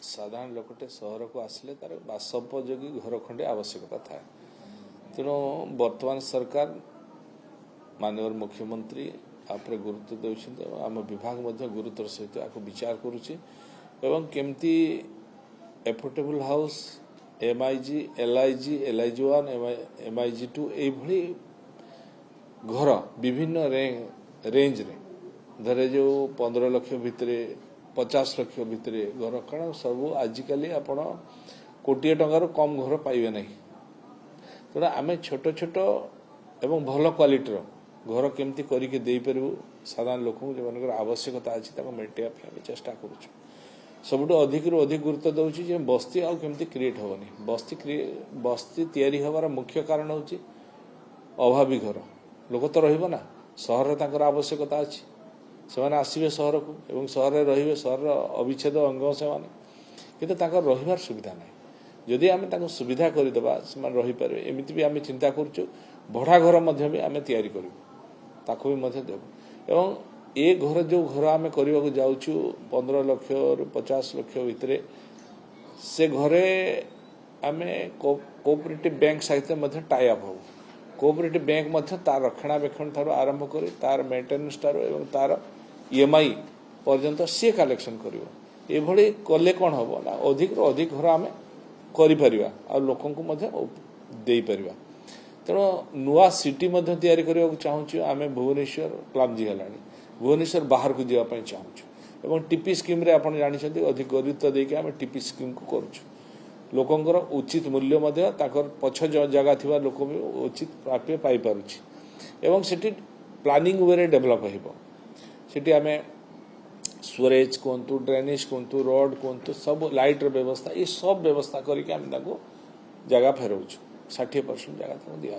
साधारण लोकटे सहर को आसिले तार बासोपयोगी घर खंडे आवश्यकता थाए तेणु वर्तमान सरकार माननीय मुख्यमंत्री आपरे गुरुत्व देउछन्ते आम विभाग मध्य गुरुत्वर सहित आपको विचार करुछि एवं केमती affordable house MIG LIG LIG 1 MIG 2 ए भली घर विभिन्न रेंज रे धरे जो 15 लाख भितरे 50 लाख भितरे घर कारण सब आजिकली आपण कोटिए टंकार कम घर पाइबे नहीं तेना आम छोट छोट एवं भल क्वालिटीर घर केमती करके दे पारू साधारण लोक जो आवश्यकता अच्छी मेटाइबा चेष्टा करुँ सबुठ अधिक रु अधिक गुरुत्व दौची जे बस्ती आउ केमती क्रिएट हेनी बस्ती तैयारी हबार मुख्य कारण हूँ अभावी घर लोक तो रहा सहर तांकर आवश्यकता अच्छी से आसवे सहर को एवं सहर में रे सहर अविच्छेद अंग से किंतु रही सुविधा ना जदि आम सुविधा करदे से रहीपर एमती भी आम चिंता करुँ भड़ा घर भी आम तैयारी करूँ भी देव एवं ए घर जो घर आम करने जाऊँ 15 लाख रु 50 लाख भितर से घरे आम कोऑपरेटिव बैंक सहित टाई अप हो कोऑपरेटिव बैंक तार रक्षणाबेक्षण ठार आरंभ कर तार मेंटेनेंस ठार एवं तार ईएमआई पर्यंत सी कलेक्शन कर कले कौन हम ना अधिक रु अधिक घर आम कर लोक दे पार तेणु नुआ सिटी तैयारी करने चाहूँ आम भुवनेश्वर क्लबजी है भुवनेश्वर बाहर को जावाई चाहूँ एवं टीपी स्कीम रे आपण जानते अधिक गुरुत्व देके आम टीपी स्कीम को करुँ लोकंर उचित मूल्य पछ जगह थी लोक भी उचित प्राप्य पाई पारुछि एवं सेठी प्लानिंग वे डेभलप होती आम स्टोरेज कहतु ड्रेनेज कहतु रोड कहतु सब लाइट व्यवस्था ये सब व्यवस्था करके आम जगह फेरौछु 60% जगह दिया